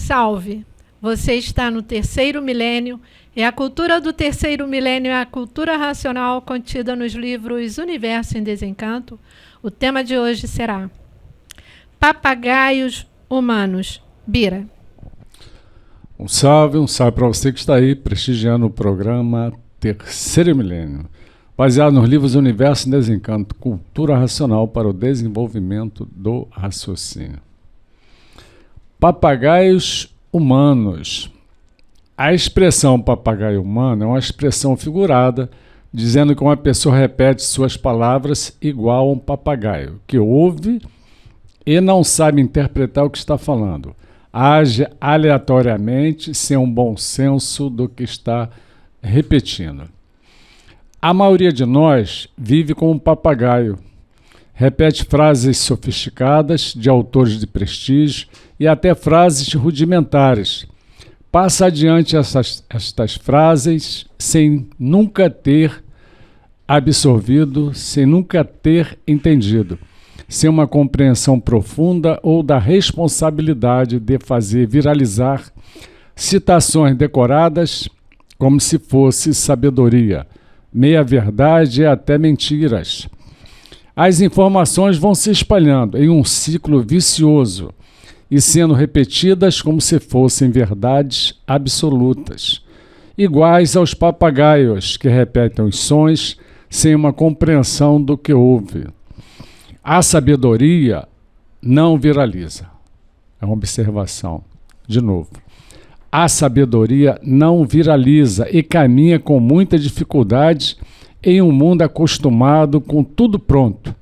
Salve! Você está no terceiro milênio e a cultura do terceiro milênio é a cultura racional contida nos livros Universo em Desencanto. O tema de hoje será Papagaios Humanos. Bira. Um salve para você que está aí prestigiando o programa Terceiro Milênio, baseado nos livros Universo em Desencanto, Cultura Racional para o Desenvolvimento do Raciocínio. Papagaios humanos. A expressão papagaio humano é uma expressão figurada, dizendo que uma pessoa repete suas palavras igual a um papagaio, que ouve e não sabe interpretar o que está falando. Age aleatoriamente, sem um bom senso do que está repetindo. A maioria de nós vive como um papagaio. Repete frases sofisticadas de autores de prestígio e até frases rudimentares. Passa adiante estas frases sem nunca ter absorvido, sem nunca ter entendido, sem uma compreensão profunda ou da responsabilidade de fazer viralizar citações decoradas como se fosse sabedoria, meia-verdade e até mentiras. As informações vão se espalhando em um ciclo vicioso e sendo repetidas como se fossem verdades absolutas, iguais aos papagaios que repetem os sons sem uma compreensão do que ouve. A sabedoria não viraliza. É uma observação. De novo. A sabedoria não viraliza e caminha com muita dificuldade em um mundo acostumado com tudo pronto.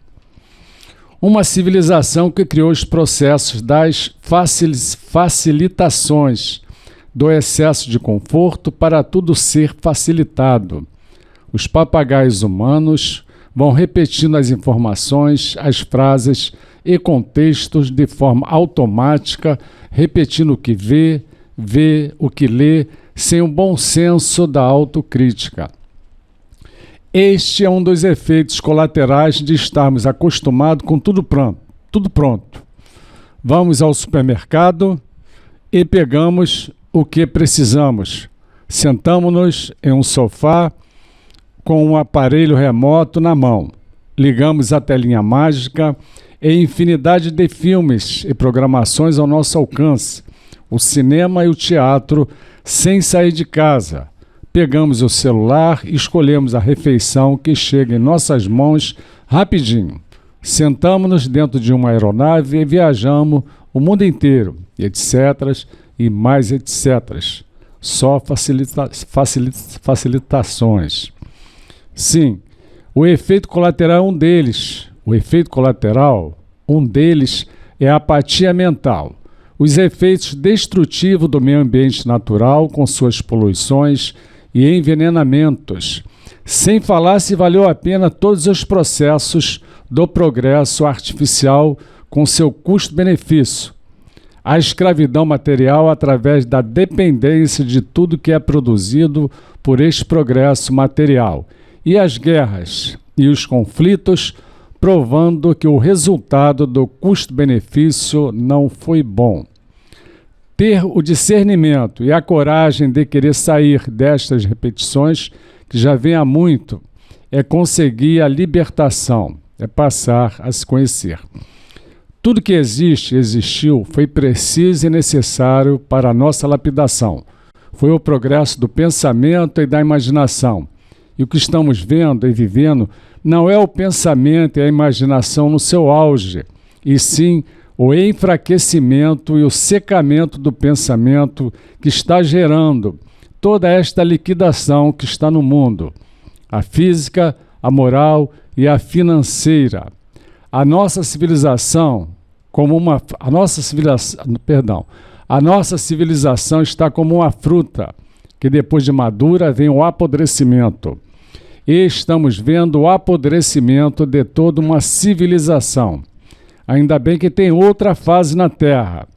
Uma civilização que criou os processos das facilitações, do excesso de conforto para tudo ser facilitado. Os papagaios humanos vão repetindo as informações, as frases e contextos de forma automática, repetindo o que vê o que lê, sem um bom senso da autocrítica. Este é um dos efeitos colaterais de estarmos acostumados com tudo pronto. Vamos ao supermercado e pegamos o que precisamos. Sentamos-nos em um sofá com um aparelho remoto na mão. Ligamos a telinha mágica e infinidade de filmes e programações ao nosso alcance. O cinema e o teatro sem sair de casa. Pegamos o celular e escolhemos a refeição que chega em nossas mãos rapidinho. Sentamos-nos dentro de uma aeronave e viajamos o mundo inteiro, etc. e mais etc. Só facilitações. Sim, o efeito colateral é um deles. Um deles é a apatia mental. Os efeitos destrutivos do meio ambiente natural com suas poluições e envenenamentos, sem falar se valeu a pena todos os processos do progresso artificial com seu custo-benefício, a escravidão material através da dependência de tudo que é produzido por este progresso material, e as guerras e os conflitos, provando que o resultado do custo-benefício não foi bom. Ter o discernimento e a coragem de querer sair destas repetições, que já vem há muito, é conseguir a libertação, é passar a se conhecer. Tudo que existiu, foi preciso e necessário para a nossa lapidação. Foi o progresso do pensamento e da imaginação. E o que estamos vendo e vivendo não é o pensamento e a imaginação no seu auge, e sim o enfraquecimento e o secamento do pensamento que está gerando toda esta liquidação que está no mundo, a física, a moral e a financeira. A nossa civilização está como uma fruta que depois de madura vem o apodrecimento. E estamos vendo o apodrecimento de toda uma civilização. Ainda bem que tem outra fase na Terra,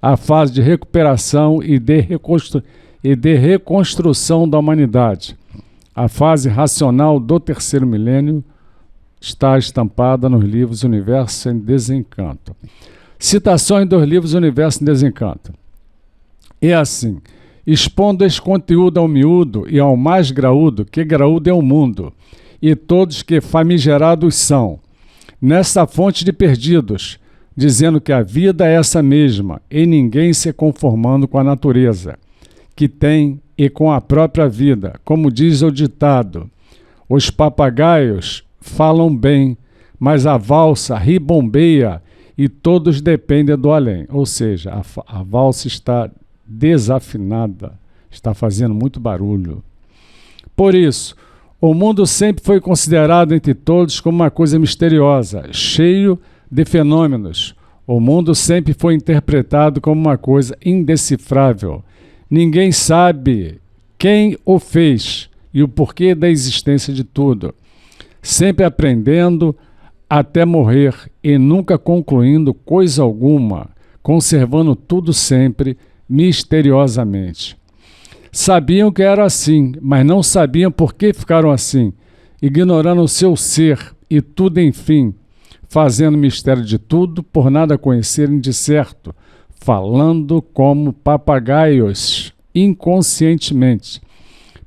a fase de recuperação e de reconstrução da humanidade. A fase racional do terceiro milênio está estampada nos livros Universo em Desencanto. Citações dos livros Universo em Desencanto. É assim, expondo esse conteúdo ao miúdo e ao mais graúdo, que graúdo é o mundo, e todos que famigerados são, nessa fonte de perdidos, dizendo que a vida é essa mesma, e ninguém se conformando com a natureza, que tem e com a própria vida, como diz o ditado, os papagaios falam bem, mas a valsa ribombeia e todos dependem do além. Ou seja, a valsa está desafinada, está fazendo muito barulho. Por isso, o mundo sempre foi considerado entre todos como uma coisa misteriosa, cheio de fenômenos. O mundo sempre foi interpretado como uma coisa indecifrável. Ninguém sabe quem o fez e o porquê da existência de tudo. Sempre aprendendo até morrer e nunca concluindo coisa alguma, conservando tudo sempre misteriosamente. Sabiam que era assim, mas não sabiam por que ficaram assim, ignorando o seu ser e tudo enfim, fazendo mistério de tudo por nada conhecerem de certo, falando como papagaios inconscientemente,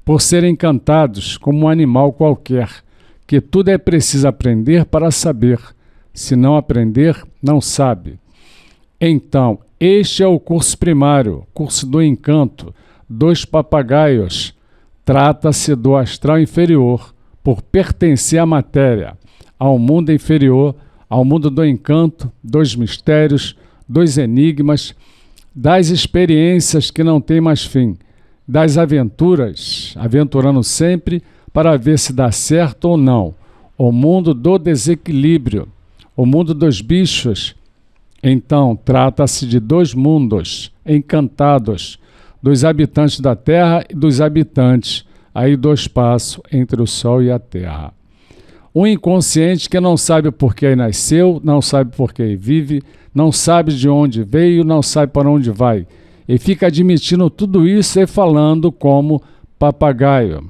por serem encantados como um animal qualquer, que tudo é preciso aprender para saber. Se não aprender, não sabe. Então, este é o curso primário, curso do encanto, dos papagaios. Trata-se do astral inferior, por pertencer à matéria, ao mundo inferior, ao mundo do encanto, dos mistérios, dos enigmas, das experiências que não têm mais fim, das aventuras, aventurando sempre para ver se dá certo ou não, o mundo do desequilíbrio, o mundo dos bichos. Então, trata-se de dois mundos encantados, dos habitantes da Terra e dos habitantes aí do espaço entre o Sol e a Terra. Um inconsciente que não sabe por que nasceu, não sabe por que vive, não sabe de onde veio, não sabe para onde vai, e fica admitindo tudo isso e falando como papagaio,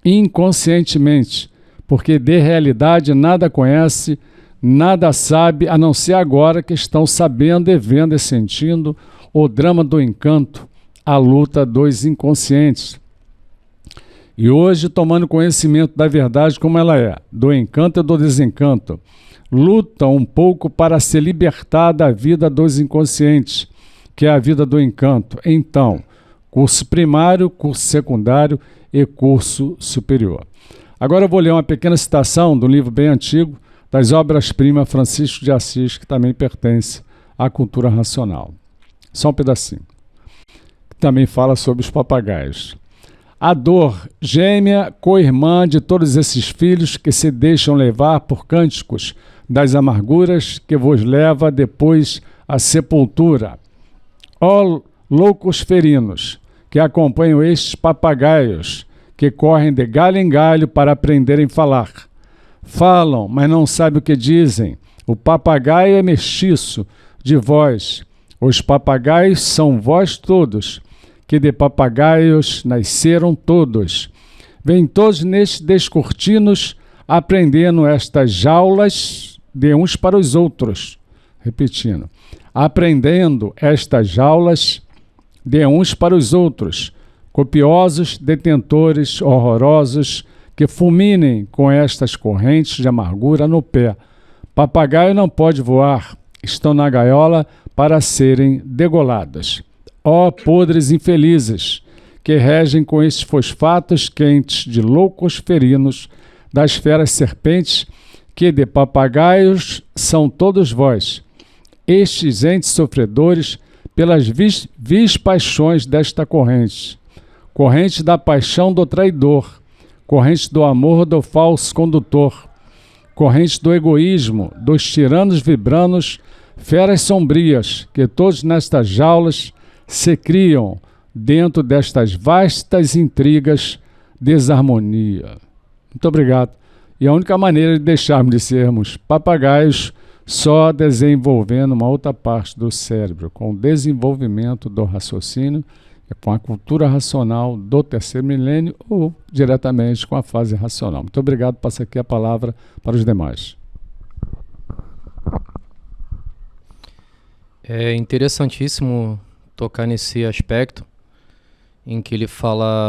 inconscientemente, porque de realidade nada conhece, nada sabe, a não ser agora que estão sabendo e vendo e sentindo o drama do encanto, a luta dos inconscientes. E hoje, tomando conhecimento da verdade como ela é, do encanto e do desencanto, lutam um pouco para se libertar da vida dos inconscientes, que é a vida do encanto. Então, curso primário, curso secundário e curso superior. Agora eu vou ler uma pequena citação de um livro bem antigo, das obras-primas Francisco de Assis, que também pertence à cultura racional. Só um pedacinho. Que também fala sobre os papagaios. A dor, gêmea, co-irmã de todos esses filhos que se deixam levar por cânticos das amarguras que vos leva depois à sepultura. Ó loucos ferinos, que acompanham estes papagaios, que correm de galho em galho para aprenderem a falar. Falam, mas não sabem o que dizem. O papagaio é mestiço de voz. Os papagaios são vós todos, que de papagaios nasceram todos. Vêm todos nestes descortinos, aprendendo estas jaulas de uns para os outros. Repetindo. Aprendendo estas jaulas de uns para os outros. Copiosos detentores horrorosos que fulminem com estas correntes de amargura no pé. Papagaio não pode voar, estão na gaiola para serem degoladas. Ó podres infelizes, que regem com estes fosfatos quentes de loucos ferinos, das feras serpentes, que de papagaios são todos vós, estes entes sofredores pelas vis paixões desta corrente, corrente da paixão do traidor, corrente do amor do falso condutor, corrente do egoísmo, dos tiranos vibranos, feras sombrias, que todos nestas jaulas se criam dentro destas vastas intrigas, desarmonia. Muito obrigado. E a única maneira de deixarmos de sermos papagaios só desenvolvendo uma outra parte do cérebro, com o desenvolvimento do raciocínio, com a cultura racional do terceiro milênio ou diretamente com a fase racional. Muito obrigado. Passo aqui a palavra para os demais. É interessantíssimo tocar nesse aspecto em que ele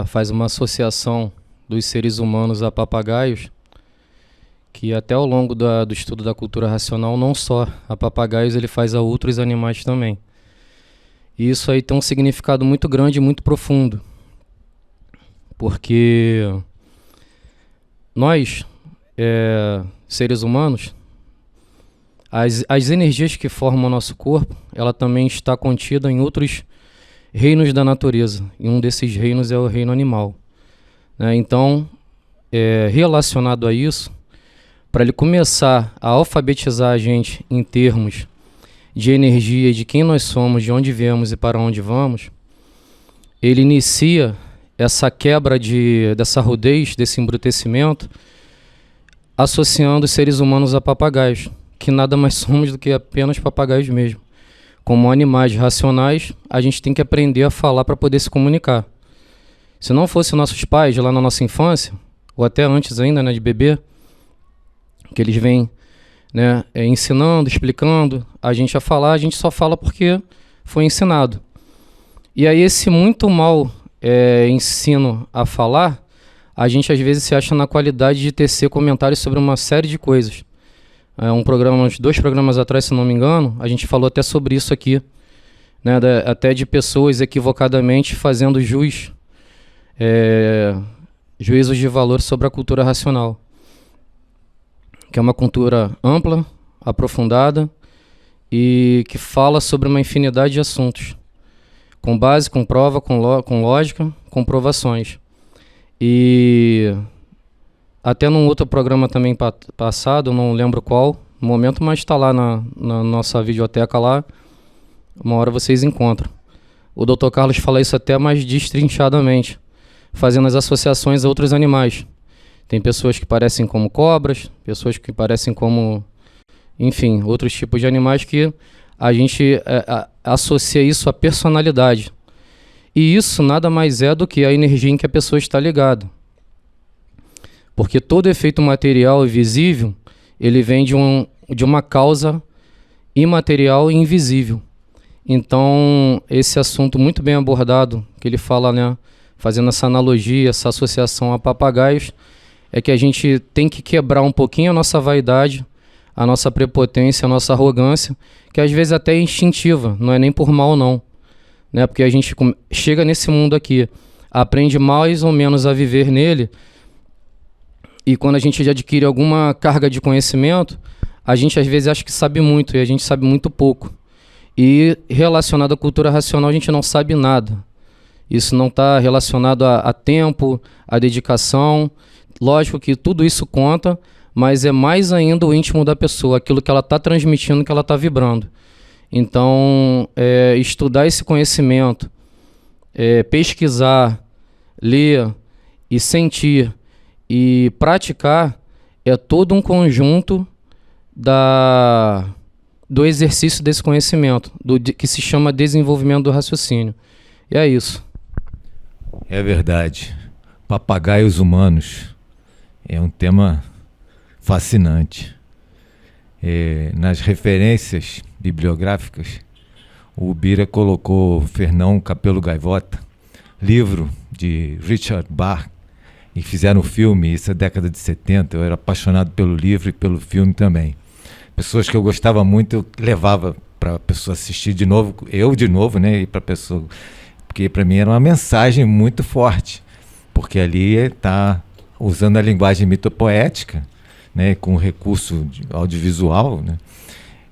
faz uma associação dos seres humanos a papagaios, que até ao longo do estudo da cultura racional, não só a papagaios, ele faz a outros animais também. E isso aí tem um significado muito grande e muito profundo, porque nós, seres humanos, as energias que formam o nosso corpo, ela também está contida em outros reinos da natureza, e um desses reinos é o reino animal. Então, relacionado a isso, para ele começar a alfabetizar a gente em termos de energia, de quem nós somos, de onde viemos e para onde vamos, ele inicia essa quebra dessa rudez, desse embrutecimento, associando os seres humanos a papagaios, que nada mais somos do que apenas papagaios mesmo. Como animais racionais, a gente tem que aprender a falar para poder se comunicar. Se não fossem nossos pais lá na nossa infância, ou até antes ainda, de bebê, que eles vêm ensinando, explicando a gente a falar, a gente só fala porque foi ensinado. E aí esse muito mal ensino a falar, a gente às vezes se acha na qualidade de tecer comentários sobre uma série de coisas. Uns 2 programas atrás, se não me engano, a gente falou até sobre isso aqui, até de pessoas equivocadamente fazendo juízos de valor sobre a cultura racional, que é uma cultura ampla, aprofundada e que fala sobre uma infinidade de assuntos, com base, com prova, com lógica, com provações. E até num outro programa também passado, não lembro qual momento, mas está lá na nossa videoteca lá, uma hora vocês encontram. O Dr. Carlos fala isso até mais destrinchadamente, fazendo as associações a outros animais. Tem pessoas que parecem como cobras, pessoas que parecem como, enfim, outros tipos de animais que a gente associa isso à personalidade. E isso nada mais é do que a energia em que a pessoa está ligada. Porque todo efeito material e visível, ele vem de uma causa imaterial e invisível. Então, esse assunto muito bem abordado, que ele fala, fazendo essa analogia, essa associação a papagaios, é que a gente tem que quebrar um pouquinho a nossa vaidade, a nossa prepotência, a nossa arrogância, que às vezes até é instintiva, não é nem por mal não. Porque a gente chega nesse mundo aqui, aprende mais ou menos a viver nele, e quando a gente já adquire alguma carga de conhecimento, a gente às vezes acha que sabe muito, e a gente sabe muito pouco. E relacionado à cultura racional, a gente não sabe nada. Isso não está relacionado a tempo, a dedicação. Lógico que tudo isso conta, mas é mais ainda o íntimo da pessoa, aquilo que ela está transmitindo, que ela está vibrando. Então, estudar esse conhecimento, pesquisar, ler e sentir e praticar é todo um conjunto do exercício desse conhecimento, que se chama desenvolvimento do raciocínio. E é isso. É verdade. Papagaios humanos é um tema fascinante. Nas referências bibliográficas, o Bira colocou Fernão Capelo Gaivota, livro de Richard Bach, e fizeram um filme, isso é década de 70, eu era apaixonado pelo livro e pelo filme também. Pessoas que eu gostava muito, eu levava para a pessoa assistir de novo, e para a pessoa, porque para mim era uma mensagem muito forte, porque ali está usando a linguagem mitopoética, com recurso audiovisual,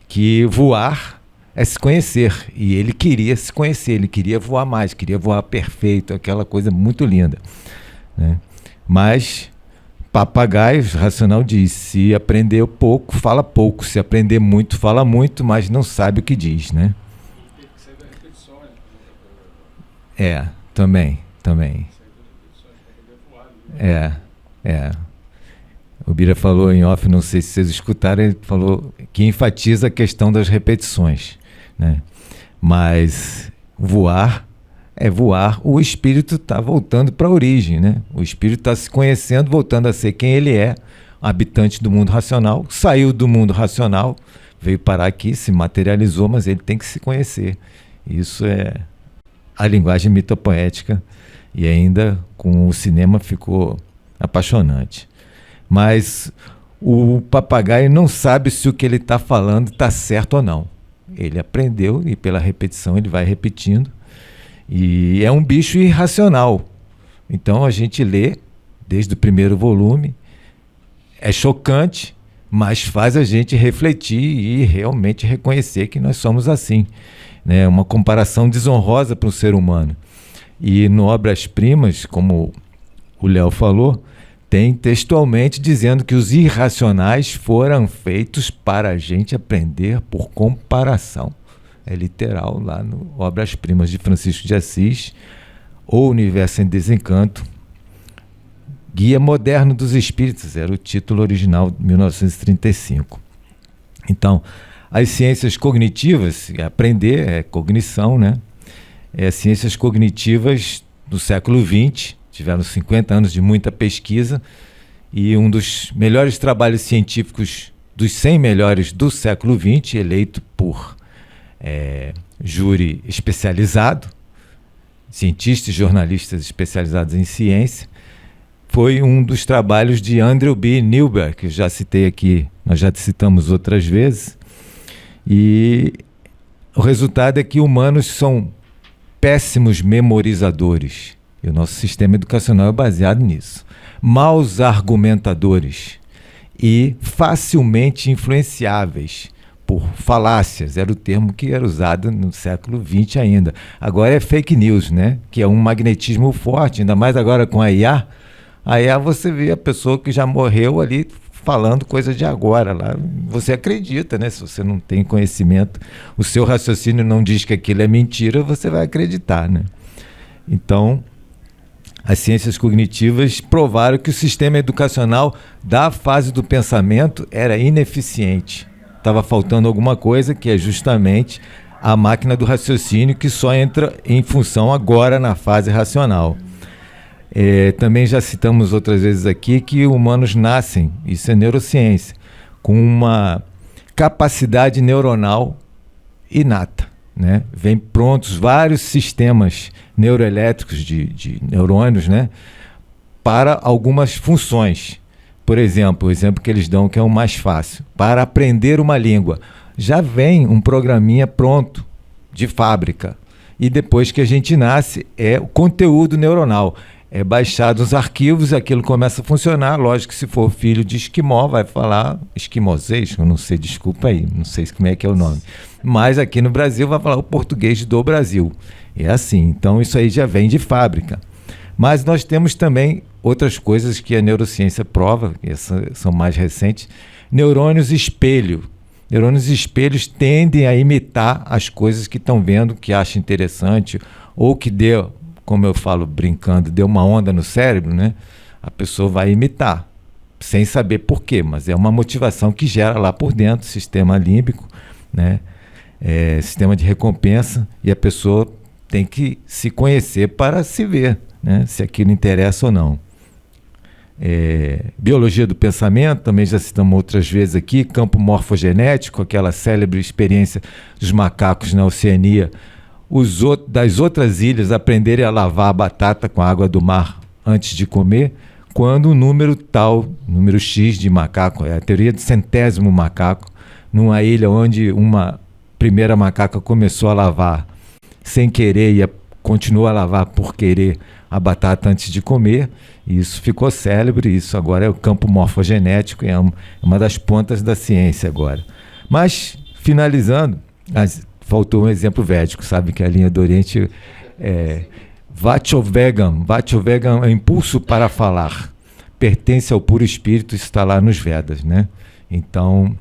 que voar é se conhecer, e ele queria se conhecer, ele queria voar mais, queria voar perfeito, aquela coisa muito linda, Mas papagaios, racional diz, se aprender pouco, fala pouco, se aprender muito, fala muito, mas não sabe o que diz, Também. O Bira falou em off, não sei se vocês escutaram, ele falou que enfatiza a questão das repetições, Mas voar é voar, o espírito está voltando para a origem, O espírito está se conhecendo, voltando a ser quem ele é, habitante do mundo racional, saiu do mundo racional, veio parar aqui, se materializou, mas ele tem que se conhecer. Isso é a linguagem mitopoética, e ainda com o cinema ficou apaixonante. Mas o papagaio não sabe se o que ele está falando está certo ou não. Ele aprendeu e pela repetição ele vai repetindo. E é um bicho irracional. Então a gente lê desde o primeiro volume. É chocante, mas faz a gente refletir e realmente reconhecer que nós somos assim. Né? Uma comparação desonrosa para o ser humano. E no Obras-Primas, como o Léo falou, tem textualmente dizendo que os irracionais foram feitos para a gente aprender por comparação. É literal lá no Obras-Primas de Francisco de Assis, O Universo em Desencanto, Guia Moderno dos Espíritos, era o título original de 1935. Então, as ciências cognitivas, aprender é cognição, né? As ciências cognitivas do século XX, tiveram 50 anos de muita pesquisa, e um dos melhores trabalhos científicos, dos 100 melhores do século XX, eleito por júri especializado, cientistas e jornalistas especializados em ciência, foi um dos trabalhos de Andrew B. Newberg, que eu já citei aqui, nós já citamos outras vezes, e o resultado é que humanos são péssimos memorizadores. E o nosso sistema educacional é baseado nisso. Maus argumentadores e facilmente influenciáveis por falácias. Era o termo que era usado no século XX ainda. Agora é fake news, né? Que é um magnetismo forte, ainda mais agora com a IA. A IA você vê a pessoa que já morreu ali falando coisa de agora. Lá você acredita, né? Se você não tem conhecimento, o seu raciocínio não diz que aquilo é mentira, você vai acreditar, né? Então, as ciências cognitivas provaram que o sistema educacional da fase do pensamento era ineficiente. Estava faltando alguma coisa, que é justamente a máquina do raciocínio, que só entra em função agora na fase racional. Também já citamos outras vezes aqui que humanos nascem, isso é neurociência, com uma capacidade neuronal inata. Né? Vem prontos vários sistemas neuroelétricos de neurônios, né? Para algumas funções. Por exemplo, o exemplo que eles dão, que é o mais fácil, para aprender uma língua. Já vem um programinha pronto, de fábrica. E depois que a gente nasce, é o conteúdo neuronal. É baixado os arquivos, aquilo começa a funcionar. Lógico que se for filho de esquimó, vai falar esquimosês, eu não sei, desculpa aí, não sei como é que é o nome. Mas aqui no Brasil vai falar o português do Brasil. É assim, então isso aí já vem de fábrica. Mas nós temos também outras coisas que a neurociência prova, essas são mais recentes. Neurônios espelho. Neurônios espelhos tendem a imitar as coisas que estão vendo, que acham interessante, ou que deu, como eu falo brincando, deu uma onda no cérebro, né? A pessoa vai imitar, sem saber por quê, mas é uma motivação que gera lá por dentro, sistema límbico, né? Sistema de recompensa, e a pessoa tem que se conhecer para se ver, né? Se aquilo interessa ou não. Biologia do pensamento, também já citamos outras vezes aqui, campo morfogenético, aquela célebre experiência dos macacos na Oceania, das outras ilhas aprenderem a lavar a batata com a água do mar antes de comer, quando um número tal, número X de macaco, é a teoria do centésimo macaco, numa ilha onde uma primeira macaca começou a lavar sem querer e continuou a lavar por querer a batata antes de comer, e isso ficou célebre, isso agora é o campo morfogenético, é uma das pontas da ciência agora. Mas, finalizando, faltou um exemplo védico, sabe que a linha do Oriente Vachovegam é impulso para falar, pertence ao puro espírito, isso está lá nos Vedas, né? Então,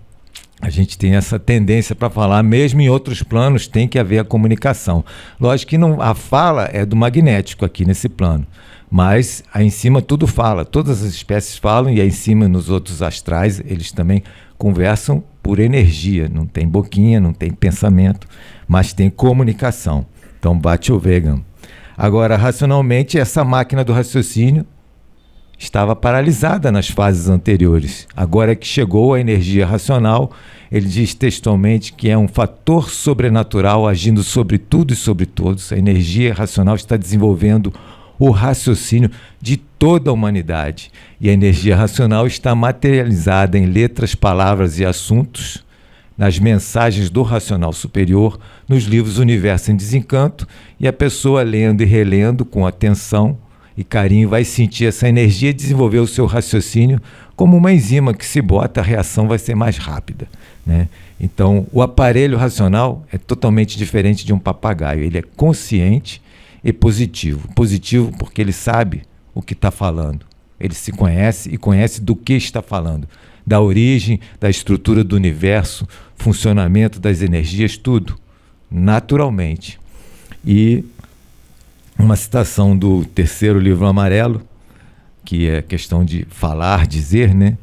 a gente tem essa tendência para falar, mesmo em outros planos tem que haver a comunicação. Lógico que a fala é do magnético aqui nesse plano, mas aí em cima tudo fala, todas as espécies falam, e aí em cima nos outros astrais eles também conversam por energia, não tem boquinha, não tem pensamento, mas tem comunicação. Então bate o vegan. Agora, racionalmente, essa máquina do raciocínio estava paralisada nas fases anteriores. Agora que chegou a energia racional, ele diz textualmente que é um fator sobrenatural agindo sobre tudo e sobre todos. A energia racional está desenvolvendo o raciocínio de toda a humanidade. E a energia racional está materializada em letras, palavras e assuntos, nas mensagens do racional superior, nos livros Universo em Desencanto, e a pessoa lendo e relendo com atenção e carinho vai sentir essa energia e desenvolver o seu raciocínio como uma enzima que, se bota, a reação vai ser mais rápida, né? Então, o aparelho racional é totalmente diferente de um papagaio. Ele é consciente e positivo. Positivo porque ele sabe o que está falando. Ele se conhece e conhece do que está falando. Da origem, da estrutura do universo, funcionamento das energias, tudo. Naturalmente. E uma citação do terceiro livro amarelo, que é questão de falar, dizer, né?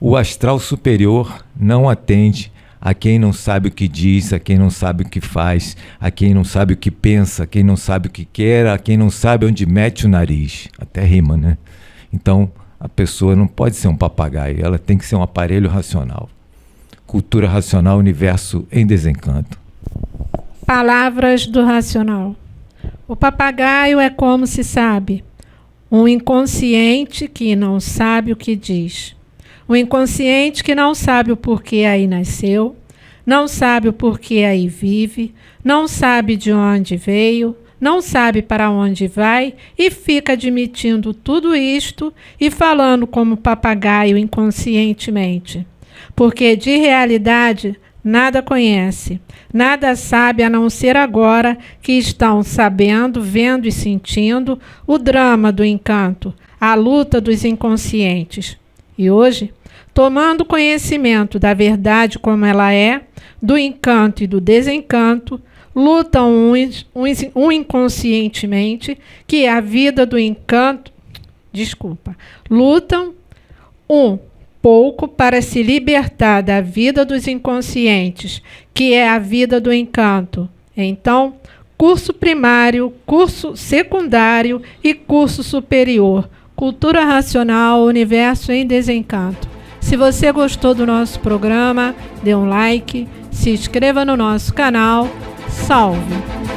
O astral superior não atende a quem não sabe o que diz, a quem não sabe o que faz, a quem não sabe o que pensa, a quem não sabe o que quer, a quem não sabe onde mete o nariz. Até rima, né? Então, a pessoa não pode ser um papagaio, ela tem que ser um aparelho racional. Cultura racional, universo em desencanto. Palavras do racional. O papagaio é como se sabe, um inconsciente que não sabe o que diz. Um inconsciente que não sabe o porquê aí nasceu, não sabe o porquê aí vive, não sabe de onde veio, não sabe para onde vai e fica admitindo tudo isto e falando como papagaio inconscientemente. Porque de realidade nada conhece, nada sabe a não ser agora que estão sabendo, vendo e sentindo o drama do encanto, a luta dos inconscientes. E hoje, tomando conhecimento da verdade como ela é, do encanto e do desencanto, lutam um inconscientemente, que é a vida do encanto. Lutam um pouco para se libertar da vida dos inconscientes, que é a vida do encanto. Então, curso primário, curso secundário e curso superior. Cultura racional, universo em desencanto. Se você gostou do nosso programa, dê um like, se inscreva no nosso canal. Salve!